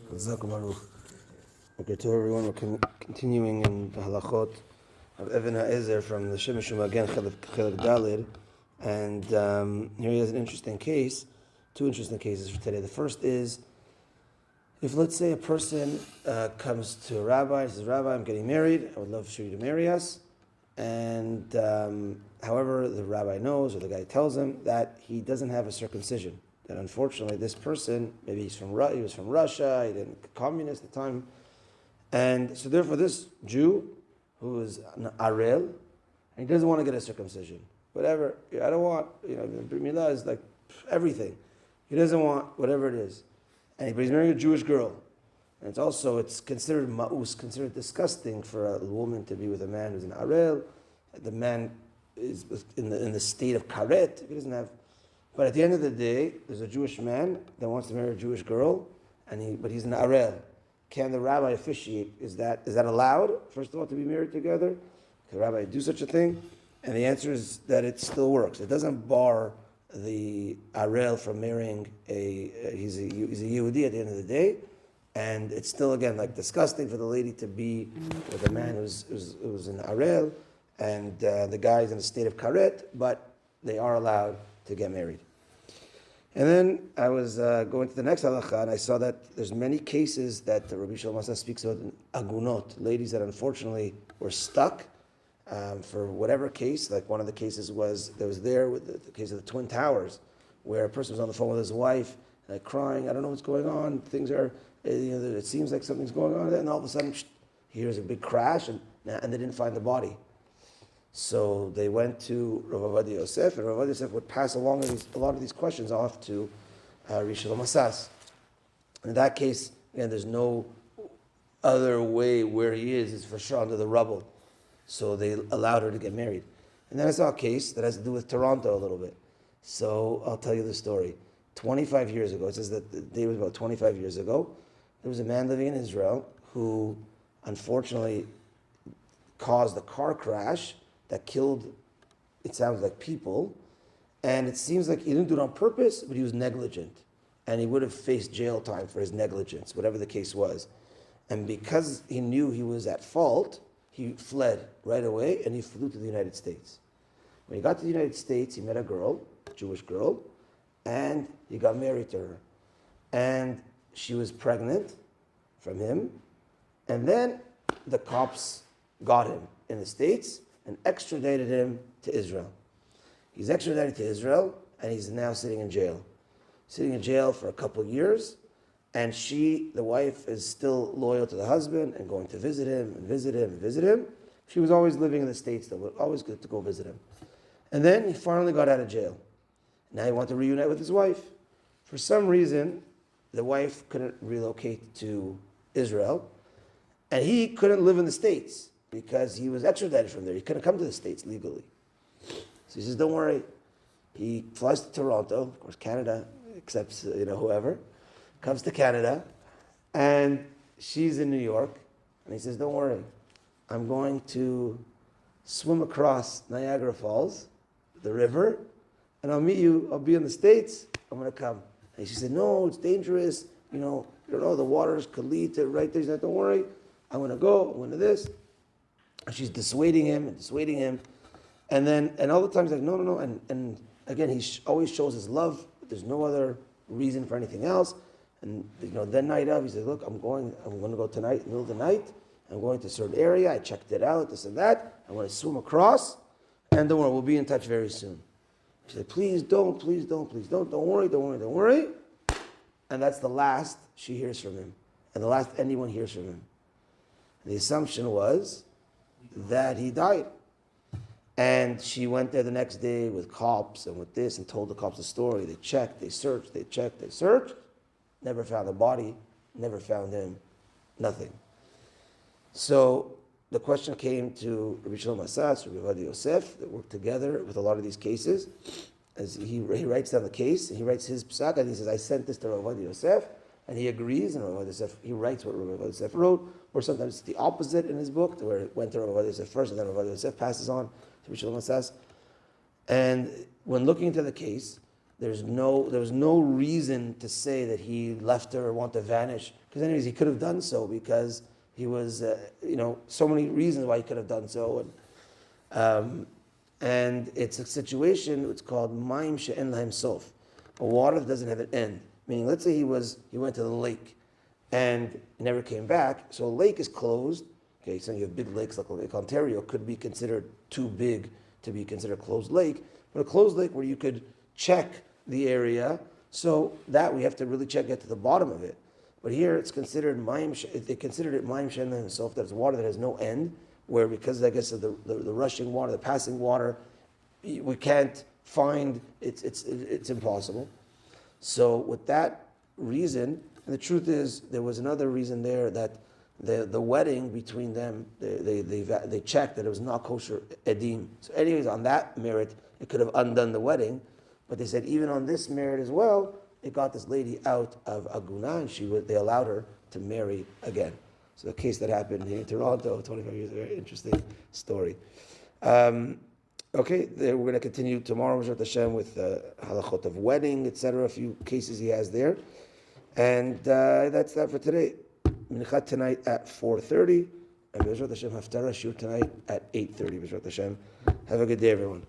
Okay, to everyone, we're continuing in the Halachot of Ezer from the Shemes umagen Chelik Dalid, and here he has an interesting case, two interesting cases for today. The first is, if let's say a person comes to a rabbi and says, "Rabbi, I'm getting married, I would love for you to marry us," and however, the rabbi knows, or the guy tells him that he doesn't have a circumcision. That unfortunately, this person, maybe he was from Russia, he didn't communist at the time, and so therefore, this Jew who is an arel, and he doesn't want to get a circumcision. Whatever, I don't want, Brit Milah is like everything. He doesn't want whatever it is, but he's marrying a Jewish girl, and it's considered ma'us, considered disgusting for a woman to be with a man who's an arel. The man is in the state of karet. He doesn't have. But at the end of the day, there's a Jewish man that wants to marry a Jewish girl, but he's an arel. Can the rabbi officiate? Is that allowed? First of all, to be married together? Can the rabbi do such a thing? And the answer is that it still works. It doesn't bar the arel from marrying he's a Yehudi at the end of the day, and it's still again like disgusting for the lady to be with a man who's an arel, and the guy's in a state of karet, but they are allowed to get married. And then I was going to the next halacha, and I saw that there's many cases that Rabbi Shalom speaks about in Agunot, ladies that unfortunately were stuck for whatever case. Like one of the cases with the case of the Twin Towers, where a person was on the phone with his wife, like crying, I don't know what's going on, things are, it seems like something's going on, and all of a sudden, he hears a big crash, and they didn't find the body. So they went to Rav Ovadia Yosef, and Rav Ovadia Yosef would pass along a lot of these questions off to Rabbi Shalom. In that case, again, there's no other way where he is for sure under the rubble. So they allowed her to get married. And then I saw a case that has to do with Toronto a little bit. So I'll tell you the story. 25 years ago, it says that the day was about 25 years ago, there was a man living in Israel who unfortunately caused a car crash that killed, it sounds like, people, and it seems like he didn't do it on purpose, but he was negligent, and he would have faced jail time for his negligence, whatever the case was. And because he knew he was at fault, he fled right away, and he flew to the United States. When he got to the United States, he met a girl, a Jewish girl, and he got married to her. And she was pregnant from him, and then the cops got him in the States and extradited him to Israel. He's extradited to Israel, and he's now sitting in jail. Sitting in jail for a couple of years, and the wife, is still loyal to the husband and going to visit him and visit him and visit him. She was always living in the States, though, always good to go visit him. And then he finally got out of jail. Now he wanted to reunite with his wife. For some reason, the wife couldn't relocate to Israel, and he couldn't live in the States, because he was extradited from there. He couldn't come to the States legally. So he says, don't worry. He flies to Toronto. Of course, Canada accepts, whoever. Comes to Canada, and she's in New York. And he says, don't worry. I'm going to swim across Niagara Falls, the river, and I'll meet you. I'll be in the States. I'm going to come. And she said, no, it's dangerous. You don't know, the waters could lead to right there. He said, don't worry. I'm going to go. I'm going to this. She's dissuading him. And all the time he's like, no. And again, he always shows his love. But there's no other reason for anything else. And that night of, he said, look, I'm going to go tonight, middle of the night. I'm going to a certain area. I checked it out, this and that. I want to swim across. And don't worry, we'll be in touch very soon. She said, please don't. Don't worry. And that's the last she hears from him. And the last anyone hears from him. And the assumption was that he died. And she went there the next day with cops and with this and told the cops the story. They checked, they searched, never found the body, never found him, nothing. So the question came to Rabbi Shalom Asas, Rabbi Ovadia Yosef, that worked together with a lot of these cases. As he writes down the case, and he writes his psak, and he says, I sent this to Rabbi Ovadia Yosef, and he agrees, and Rabbi Ovadia Yosef, he writes what Rabbi Ovadia Yosef wrote, or sometimes it's the opposite in his book, where it went to Rabbi Ovadia Yosef first, and then Rabbi Ovadia Yosef passes on to Rabbi Shalom Asas. And when looking into the case, there was no reason to say that he left her or wanted to vanish. Because anyways, he could have done so because he was, so many reasons why he could have done so. And it's a situation, it's called Maim She'en Lahem Sof, a water that doesn't have an end. Meaning, let's say he went to the lake and never came back, so a lake is closed. Okay, so you have big lakes like Lake Ontario could be considered too big to be considered a closed lake, but a closed lake where you could check the area, so that we have to really get to the bottom of it. But here it's considered they considered it Maim She'en Lahem Sof, that it's water that has no end, where because I guess of the rushing water, the passing water, we can't find, it's impossible. So with that reason, and the truth is there was another reason there, that the wedding between them, they checked that it was not kosher edim. So anyways, on that merit, it could have undone the wedding, but they said even on this merit as well, it got this lady out of Aguna, and they allowed her to marry again. So the case that happened here in Toronto, 25 years, a very interesting story. Okay, we're going to continue tomorrow, B'ezrat Hashem, with halachot of wedding, etc. A few cases he has there. And that's that for today. Mincha tonight at 4:30, and B'ezrat Hashem Haftarah Shur tonight at 8:30. B'ezrat Hashem. Have a good day, everyone.